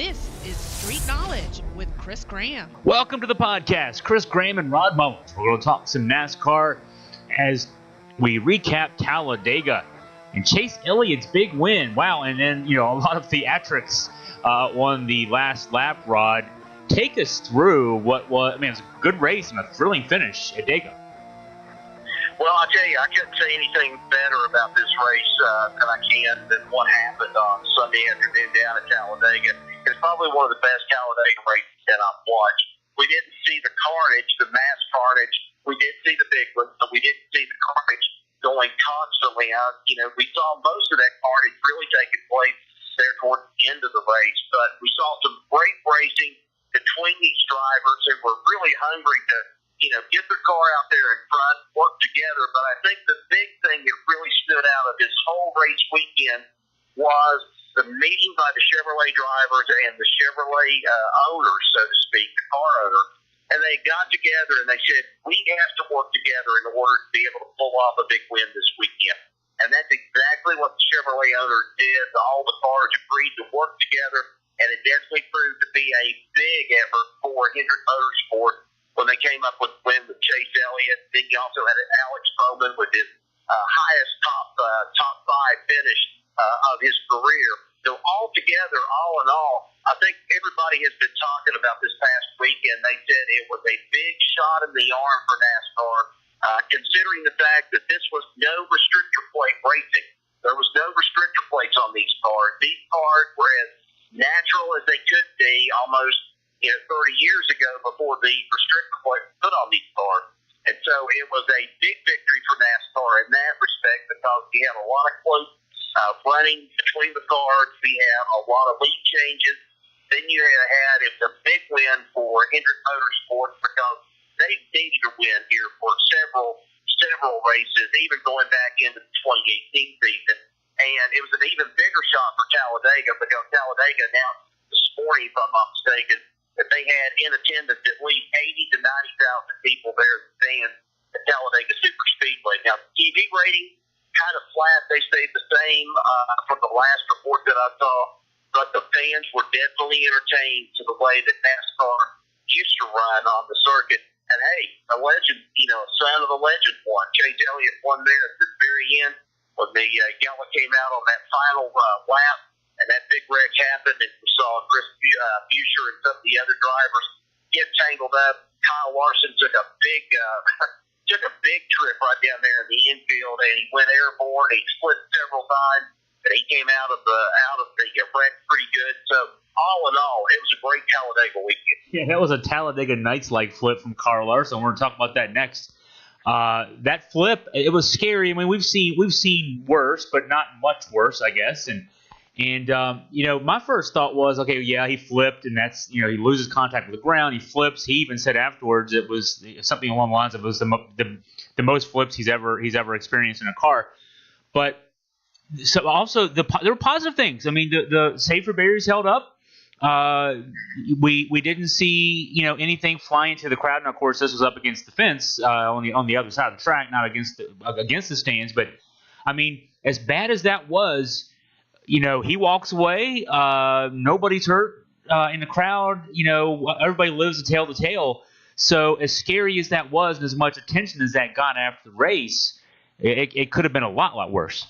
This is Street Knowledge with Chris Graham. Welcome to the podcast. Chris Graham and Rod Mullins. We're going to talk some NASCAR as we recap Talladega and Chase Elliott's big win. Wow, and then, a lot of theatrics on the last lap, Rod. Take us through what was, it was a good race and a thrilling finish at Dega. Well, I'll tell you, I couldn't say anything better about this race than I can than what happened on Sunday afternoon down at Talladega. It's probably one of the best Talladega races that I've watched. We didn't see the carnage, the mass carnage. We did see the big ones, but we didn't see the carnage going constantly out. We saw most of that carnage really taking place there toward the end of the race, but we saw some great racing between these drivers who were really hungry to get their car out there in front, work together. But I think the big thing that really stood out of this whole race weekend was the meeting by the Chevrolet drivers and the Chevrolet owners, so to speak, the car owner. And they got together and they said, we have to work together in order to be able to pull off a big win this weekend. And that's exactly what the Chevrolet owners did. All the cars agreed to work together, and it definitely proved to be a big effort for Hendrick Motorsport when they came up with the win with Chase Elliott. Then you also had Alex Bowman with his highest top five finish of his career. So altogether, all in all, I think everybody has been talking about this past weekend. They said it was a big shot in the arm for NASCAR, considering the fact that this was no restrictor plate racing. There was no restrictor plates on these cars. These cars were as natural as they could be almost 30 years ago before the restrictor plate was put on these cars. And so it was a big victory for NASCAR in that respect because we had a lot of close running between the cars. We had a lot of lead changes. Then you had it was a big win for Hendrick Motorsport because they needed to win here for several races, even going back into the 2018 season. And it was an even bigger shot for Talladega because Talladega announced this morning, if I'm not mistaken, that they had in attendance at least 80 to 90,000 people there at the stand at Talladega Super Speedway. Now, the TV rating kind of flat. They stayed the same from the last report that I saw, but the fans were definitely entertained to the way that NASCAR used to run on the circuit. And hey, a legend, son of a legend won. Chase Elliott won there at the very end when the yellow came out on that final lap, and that big wreck happened, and we saw Chris Buescher and some of the other drivers get tangled up. Kyle Larson took a big trip right down there in the infield, and he went airborne. He split several times, and he came out of the wreck pretty good. So all in all, it was a great Talladega weekend. Yeah, that was a Talladega Nights-like flip from Kyle Larson. We're going to talk about that next. That flip, it was scary. I mean, we've seen worse, but not much worse, I guess. And my first thought was, okay, yeah, he flipped, and that's, he loses contact with the ground. He flips. He even said afterwards it was something along the lines of it was the most flips he's ever experienced in a car. But so also there were positive things. I mean, the safer barriers held up. We didn't see anything flying into the crowd, and of course this was up against the fence on the other side of the track, not against the stands. But I mean, as bad as that was, he walks away. Nobody's hurt in the crowd. Everybody lives a tale to tale. So as scary as that was, and as much attention as that got after the race, it could have been a lot worse.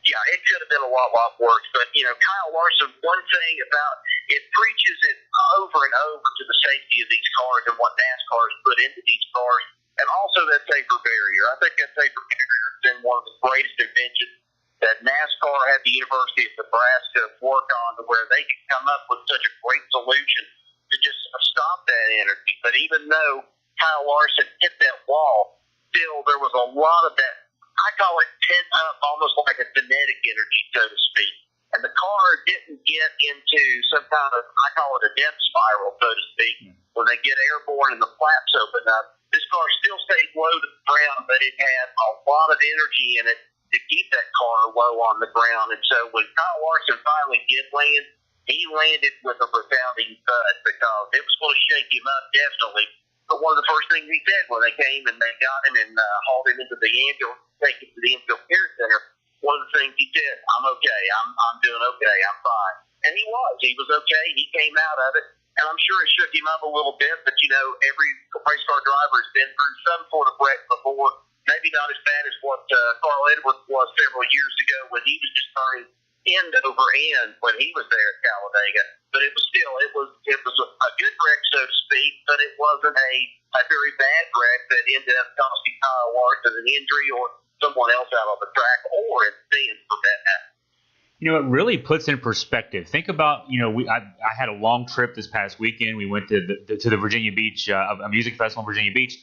Yeah, it could have been a lot worse. But, Kyle Larson, one thing about it preaches it over and over to the safety of these cars and what NASCAR has put into these cars, and also that safer barrier. I think that safer barrier has been one of the greatest inventions that NASCAR had the University of Nebraska work on, to where they could come up with such a great solution to just stop that energy. But even though Kyle Larson hit that wall, still there was a lot of that, I call it pent up, almost like a kinetic energy, so to speak. And the car didn't get into some kind of, I call it a death spiral, so to speak, when they get airborne and the flaps open up. This car still stayed low to the ground, but it had a lot of energy in it to keep that car low on the ground. And so when Kyle Larson finally did land, he landed with a resounding thud because it was going to shake him up, definitely. But one of the first things he said when they came and they got him and hauled him into the ambulance, take him to the infield care center, one of the things he said, I'm okay, I'm doing okay, I'm fine. And he was okay. He came out of it. And I'm sure it shook him up a little bit, but, every race car driver has been through some sort of wreck before. Maybe not as bad as what Carl Edwards was several years ago when he was just turning end over end when he was there at Talladega. But it was a good wreck, so to speak, but it wasn't a very bad wreck that ended up costing Kyle Larson an injury or someone else out on the track or in the stands for that matter. It really puts in perspective. Think about, I had a long trip this past weekend. We went to the Virginia Beach, a music festival in Virginia Beach,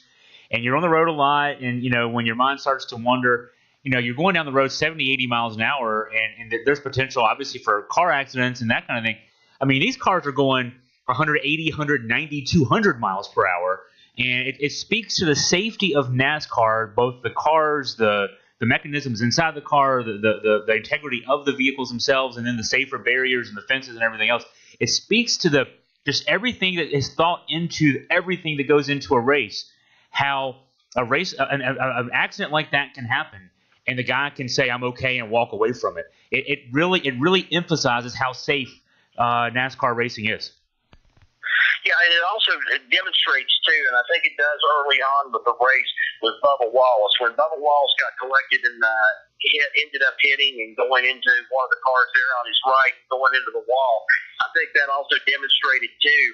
and you're on the road a lot. And, when your mind starts to wander, you're going down the road 70, 80 miles an hour, and there's potential, obviously, for car accidents and that kind of thing. I mean, these cars are going 180, 190, 200 miles per hour, and it speaks to the safety of NASCAR, both the cars, the mechanisms inside the car, the integrity of the vehicles themselves, and then the safer barriers and the fences and everything else. It speaks to just everything that is thought into everything that goes into a race. How a race, an accident like that can happen, and the guy can say, "I'm okay," and walk away from it. It really emphasizes how safe NASCAR racing is. Yeah, and it demonstrates, too, and I think it does early on with the race with Bubba Wallace. When Bubba Wallace got collected and ended up hitting and going into one of the cars there on his right, going into the wall, I think that also demonstrated, too,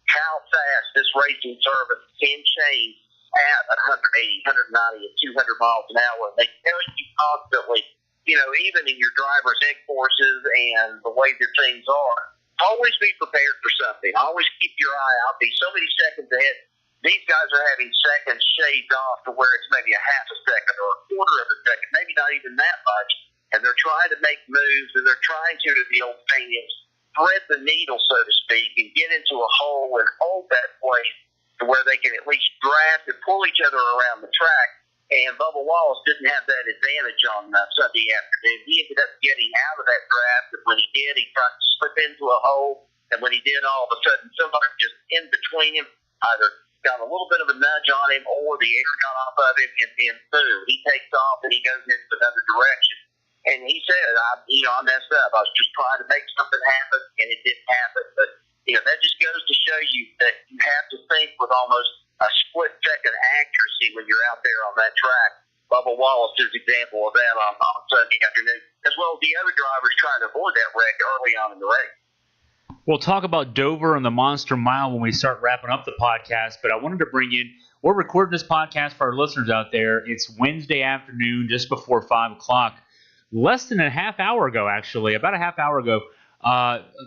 how fast this racing service can change at 180, 190, and 200 miles an hour. They tell you constantly, even in your driver's egg courses and the way that things are, always be prepared for something. Always keep your eye out. Be so many seconds ahead. These guys are having seconds shaved off to where it's maybe a half a second or a quarter of a second, maybe not even that much. And they're trying to make moves, and they're trying to, as the old saying is, thread the needle, so to speak, and get into a hole and hold that place to where they can at least draft and pull each other around the track. And Bubba Wallace didn't have that advantage on Sunday afternoon. He ended up getting out of that draft, and when he did, he tried to slip into a hole. And when he did, all of a sudden, somebody just in between him either got a little bit of a nudge on him or the air got off of him, and boom, he takes off and he goes into another direction. And he said, I messed up. I was just trying to make something happen, and it didn't happen. But, that just goes to show you that you have to think with almost a split-second accuracy when you're out there on that track. Bubba Wallace is an example of that on Sunday afternoon, as well as the other drivers trying to avoid that wreck early on in the race. We'll talk about Dover and the Monster Mile when we start wrapping up the podcast, but I wanted to bring in, we're recording this podcast for our listeners out there. It's Wednesday afternoon, just before 5 o'clock. Less than a half hour ago, actually, about a half hour ago,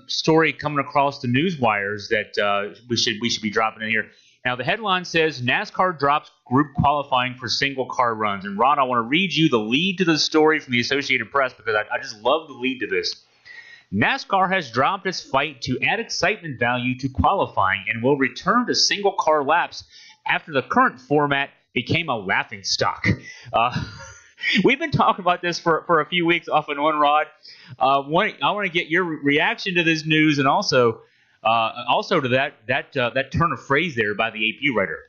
story coming across the news wires that we should be dropping in here. Now, the headline says, NASCAR drops group qualifying for single-car runs. And, Ron, I want to read you the lead to the story from the Associated Press because I just love the lead to this. NASCAR has dropped its fight to add excitement value to qualifying and will return to single-car laps after the current format became a laughingstock. We've been talking about this for a few weeks off and on, Rod. I want to get your reaction to this news and also to that turn of phrase there by the AP writer.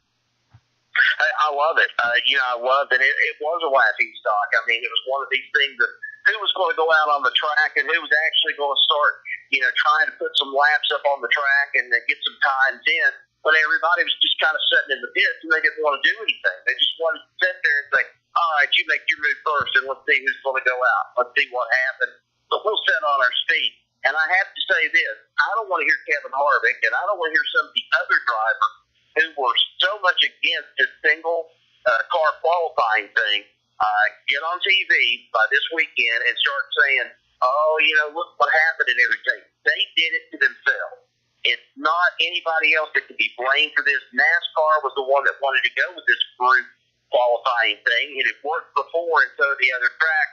I love it. I love that it was a laughing stock. I mean, it was one of these things that who was going to go out on the track and who was actually going to start, trying to put some laps up on the track and get some times in. But everybody was just kind of sitting in the pits and they didn't want to do anything. They just wanted to sit there and say, all right, you make your move first and let's see who's going to go out. Let's see what happens. But we'll sit on our feet. And I have to say this, I don't want to hear Kevin Harvick, and I don't want to hear some of the other drivers who were so much against this single car qualifying thing get on TV by this weekend and start saying, look what happened and everything. They did it to themselves. It's not anybody else that can be blamed for this. NASCAR was the one that wanted to go with this group qualifying thing. It had worked before, and so the other track.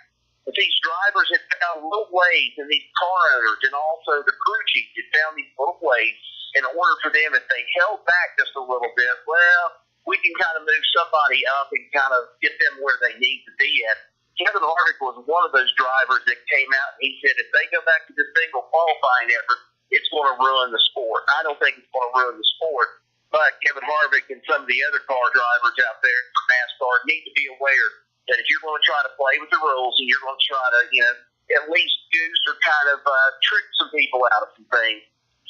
But these drivers had found little ways, and these car owners and also the crew chiefs had found these little ways in order for them, if they held back just a little bit, well, we can kind of move somebody up and kind of get them where they need to be at. Kevin Harvick was one of those drivers that came out and he said if they go back to the single qualifying effort, it's going to ruin the sport. I don't think it's going to ruin the sport, but Kevin Harvick and some of the other car drivers out there for NASCAR need to be aware that if you're going to try to play with the rules and you're going to try to, at least goose or kind of trick some people out of some things,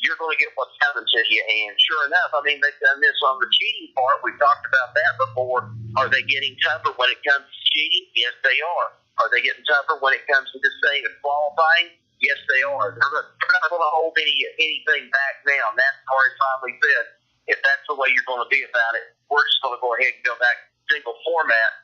you're going to get what's coming to you. And sure enough, I mean, they've done this on the cheating part. We've talked about that before. Are they getting tougher when it comes to cheating? Yes, they are. Are they getting tougher when it comes to this thing of qualifying? Yes, they are. They're not going to hold anything back now. NASCAR has finally said, if that's the way you're going to be about it, we're just going to go ahead and go back to single format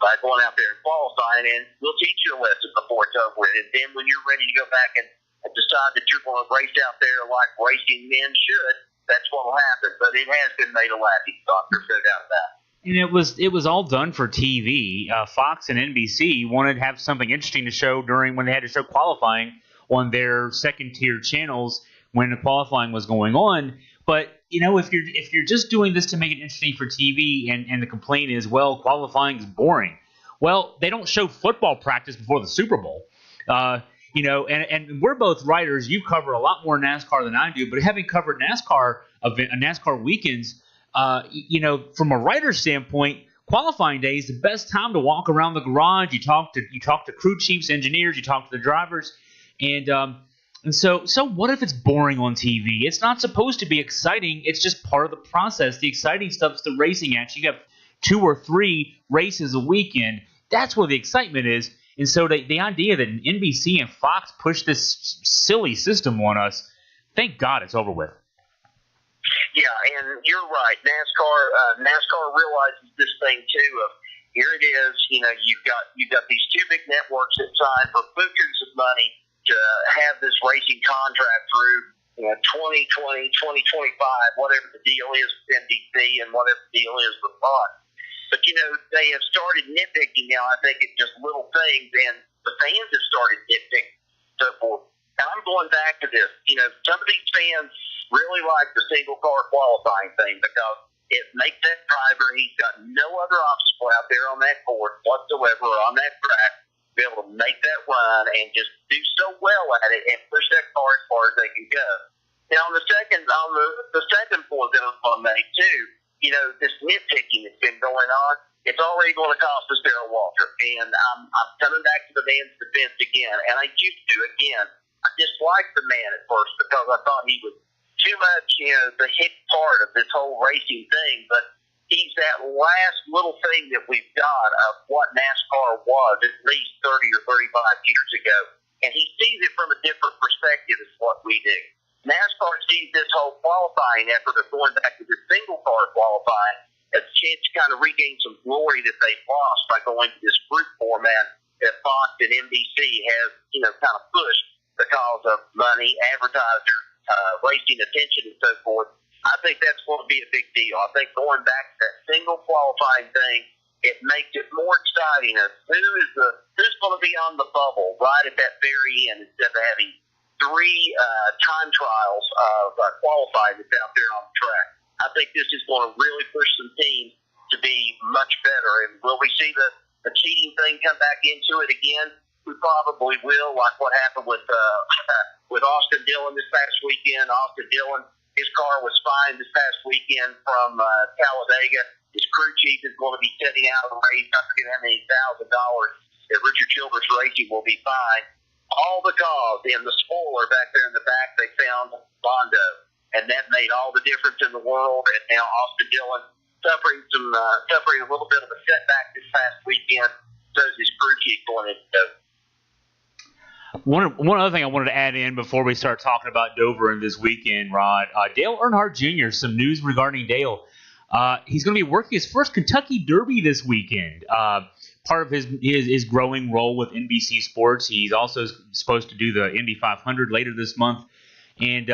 by going out there and qualifying, and we'll teach you a lesson before it's over with. And then when you're ready to go back and decide that you're going to race out there like racing men should, that's what will happen. But it has been made a laughing stock. There's no doubt about it. And it was all done for TV. Fox and NBC wanted to have something interesting to show when they had to show qualifying on their second-tier channels when the qualifying was going on. But if you're just doing this to make it interesting for TV, and the complaint is, well, qualifying is boring. Well, they don't show football practice before the Super Bowl. And we're both writers. You cover a lot more NASCAR than I do, but having covered NASCAR weekends, from a writer's standpoint, qualifying day is the best time to walk around the garage. You talk to crew chiefs, engineers, you talk to the drivers, and so what if it's boring on TV? It's not supposed to be exciting. It's just part of the process. The exciting stuff is the racing action. You have 2 or 3 races a weekend. That's where the excitement is. And so the idea that NBC and Fox pushed this silly system on us, thank God it's over with. Yeah, and you're right. NASCAR realizes this thing too. Of here it is. You've got these 2 big networks that sign for bukus of money to have this racing contract through 2020, 2025, whatever the deal is with NBC and whatever the deal is with Fox. But they have started nitpicking now. I think it's just little things, and the fans have started nitpicking. So forth. And I'm going back to this. Some of these fans really like the single car qualifying thing because it makes that driver, he's got no other obstacle out there on that course whatsoever or on that track, to be able to make that run and just do so well at it and push that car as far as they can go. Now, on the second point that I was going to make too, this nitpicking that's been going on, it's already going to cost us Darrell Walter. And I'm coming back to the man's defense again, and I used to again. I disliked the man at first because I thought he was too much, the hit part of this whole racing thing, but he's that last little thing that we've got of what NASCAR was at least 30 or 35 years ago, and he sees it from a different perspective is what we do. NASCAR sees this whole qualifying effort of going back to the single car qualifying as a chance to kind of regain some glory that they've lost by going to this group format that Fox and NBC has, kind of pushed because of money, advertisers, racing attention and so forth. I think that's going to be a big deal. I think going back to that single qualifying thing, it makes it more exciting of who's going to be on the bubble right at that very end instead of having 3 time trials of qualifying that's out there on the track. I think this is going to really push some teams to be much better. And will we see the cheating thing come back into it again? We probably will, like what happened with Austin Dillon this past weekend. Austin Dillon, his car was fined this past weekend from Talladega. His crew chief is going to be sitting out of the race. I forget how many $1,000 that Richard Childress Racing will be fined. All because in the spoiler back there in the back, they found Bondo. And that made all the difference in the world. And now Austin Dillon suffering a little bit of a setback this past weekend. So is his crew chief going into Dover. One other thing I wanted to add in before we start talking about Dover and this weekend, Rod, Dale Earnhardt Jr., some news regarding Dale. He's going to be working his first Kentucky Derby this weekend. Part of his growing role with NBC Sports. He's also supposed to do the Indy 500 later this month. And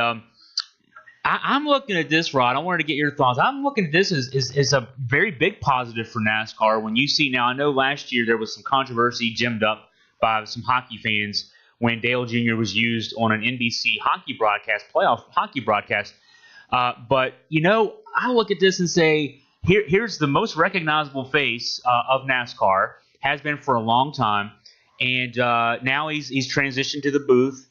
I'm looking at this, Rod. I wanted to get your thoughts. I'm looking at this as a very big positive for NASCAR. When you see now, I know last year there was some controversy gemmed up by some hockey fans when Dale Jr. was used on an NBC hockey broadcast, playoff hockey broadcast. But, I look at this and say, here's the most recognizable face of NASCAR, has been for a long time, and now he's transitioned to the booth.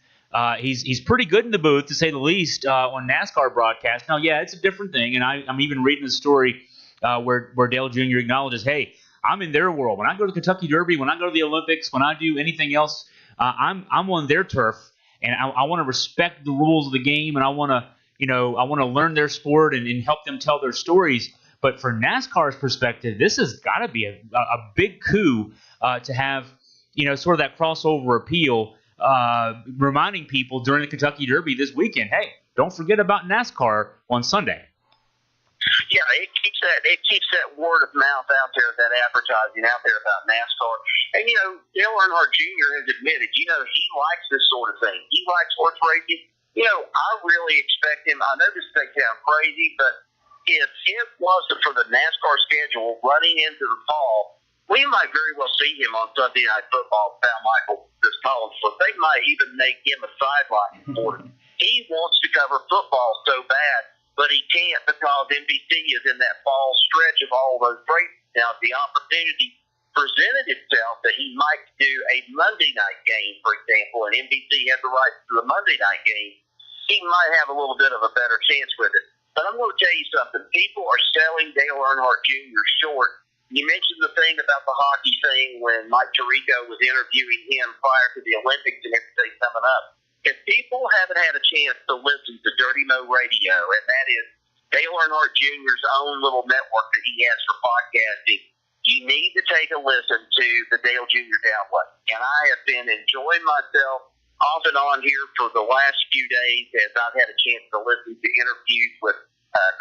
He's pretty good in the booth, to say the least, on NASCAR broadcast. Now, yeah, it's a different thing, and I'm even reading a story where Dale Jr. acknowledges, hey, I'm in their world. When I go to Kentucky Derby, when I go to the Olympics, when I do anything else I'm on their turf, and I want to respect the rules of the game, and I want to learn their sport and help them tell their stories. But for NASCAR's perspective, this has got to be a big coup to have, sort of that crossover appeal, reminding people during the Kentucky Derby this weekend, hey, don't forget about NASCAR on Sunday. Yeah, it keeps that word of mouth out there, that advertising out there about NASCAR. And Dale Earnhardt Jr. has admitted, he likes this sort of thing. He likes horse racing. I really expect him. I know this may sound crazy, but if it wasn't for the NASCAR schedule running into the fall, we might very well see him on Sunday Night Football without Michael Collins. So they might even make him a sideline reporter. He wants to cover football so bad, but he can't because NBC is in that fall stretch of all those races. Now, if the opportunity presented itself that he might do a Monday night game, for example, and NBC has the rights to the Monday night game, he might have a little bit of a better chance with it. But I'm going to tell you something. People are selling Dale Earnhardt Jr. short. You mentioned the thing about the hockey thing when Mike Tirico was interviewing him prior to the Olympics and everything coming up. If people haven't had a chance to listen to Dirty Mo Radio, and that is Dale Earnhardt Jr.'s own little network that he has for podcasting, you need to take a listen to the Dale Jr. Download. And I have been enjoying myself off and on here for the last few days as I've had a chance to listen to interviews with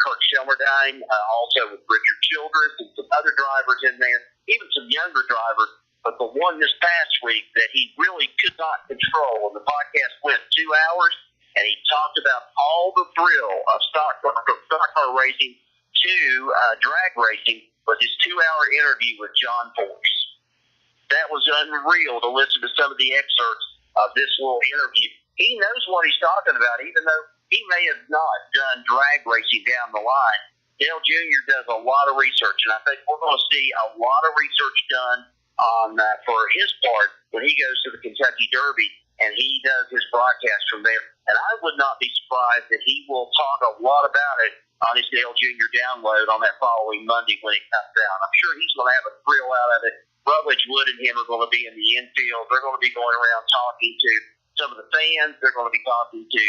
Kirk Shelmerdine, also with Richard Childress and some other drivers in there, even some younger drivers. But the one this past week that he really could not control, and the podcast went 2 hours, and he talked about all the thrill of stock car racing to drag racing, was his 2-hour interview with John Force. That was unreal to listen to some of the excerpts of this little interview. He knows what he's talking about, even though he may have not done drag racing down the line. Dale Jr. does a lot of research, and I think we're going to see a lot of research done on for his part when he goes to the Kentucky Derby and he does his broadcast from there. And I would not be surprised that he will talk a lot about it on his Dale Jr. Download on that following Monday when it comes out. I'm sure he's going to have a thrill out of it. Rutledge Wood and him are going to be in the infield. They're going to be going around talking to some of the fans. They're going to be talking to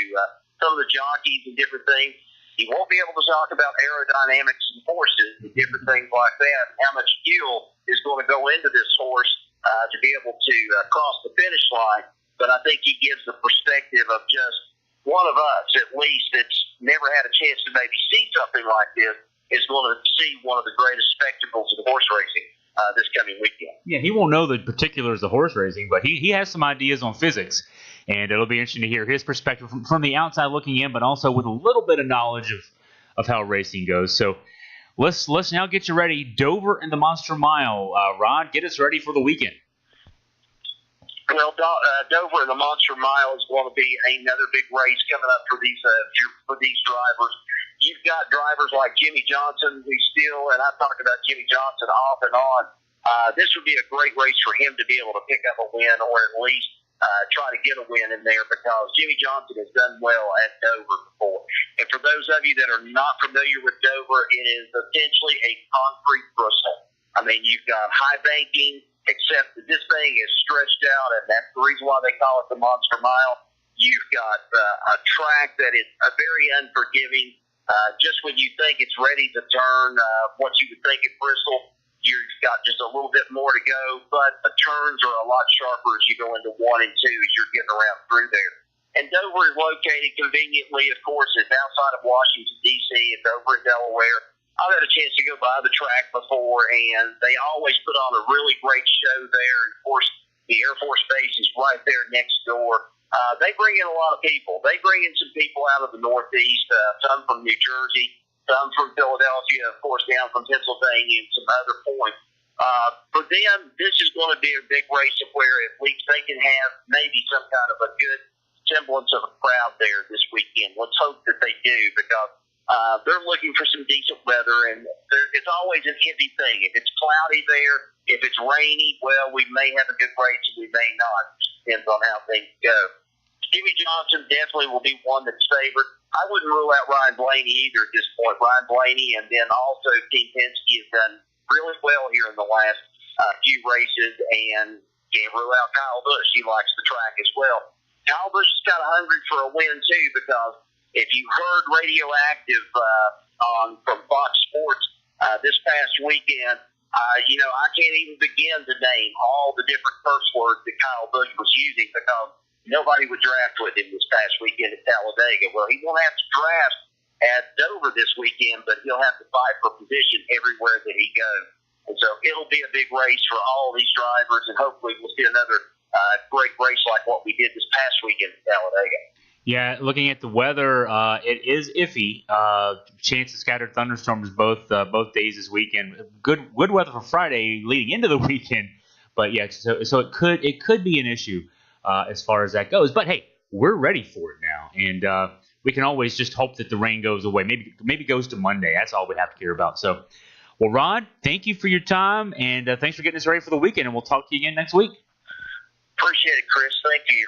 some of the jockeys and different things. He won't be able to talk about aerodynamics and forces and different things like that, and how much fuel is going to go into this horse to be able to cross the finish line. But I think he gives the perspective of just one of us, at least, that's never had a chance to maybe see something like this, is going to see one of the greatest spectacles of horse racing this coming weekend. Yeah, he won't know the particulars of horse racing, but he has some ideas on physics. And it'll be interesting to hear his perspective from the outside looking in, but also with a little bit of knowledge of how racing goes. So let's now get you ready. Dover and the Monster Mile. Rod, get us ready for the weekend. Well, Dover and the Monster Mile is going to be another big race coming up for these drivers. You've got drivers like Jimmy Johnson, who still, and I've talked about Jimmy Johnson off and on. This would be a great race for him to be able to pick up a win, or at least try to get a win in there, because Jimmy Johnson has done well at Dover before. And for those of you that are not familiar with Dover, it is essentially a concrete bristle. I mean, you've got high banking, except that this thing is stretched out, and that's the reason why they call it the Monster Mile. You've got a track that is very unforgiving. Just when you think it's ready to turn, what you would think at Bristol, you've got just a little bit more to go, but the turns are a lot sharper as you go into 1 and 2 as you're getting around through there. And Dover is located conveniently, of course. It's outside of Washington, D.C. It's over in Delaware. I've had a chance to go by the track before, and they always put on a really great show there. And, of course, the Air Force Base is right there next door. They bring in a lot of people. They bring in some people out of the Northeast, some from New Jersey, some from Philadelphia, of course, down from Pennsylvania and some other points. For them, this is going to be a big race of where at least they can have maybe some kind of a good semblance of a crowd there this weekend. Let's hope that they do, because they're looking for some decent weather, and it's always an iffy thing. If it's cloudy there, if it's rainy, well, we may have a good race and we may not. Depends on how things go. Jimmy Johnson definitely will be one that's favored. I wouldn't rule out Ryan Blaney either at this point. Ryan Blaney, and then also Team Penske has done really well here in the last few races, and can't rule out Kyle Busch. He likes the track as well. Kyle Busch is kind of hungry for a win, too, because if you heard Radioactive from Fox Sports this past weekend, I can't even begin to name all the different curse words that Kyle Busch was using because nobody would draft with him this past weekend at Talladega. Well, he won't have to draft at Dover this weekend, but he'll have to fight for position everywhere that he goes. And so it'll be a big race for all these drivers, and hopefully we'll see another great race like what we did this past weekend at Talladega. Yeah, looking at the weather, it is iffy. Chance of scattered thunderstorms both days this weekend. Good weather for Friday leading into the weekend, but yeah, so it could be an issue as far as that goes. But hey, we're ready for it now, and we can always just hope that the rain goes away. Maybe goes to Monday. That's all we have to care about. So, well, Rod, thank you for your time, and thanks for getting us ready for the weekend. And we'll talk to you again next week. Appreciate it, Chris. Thank you.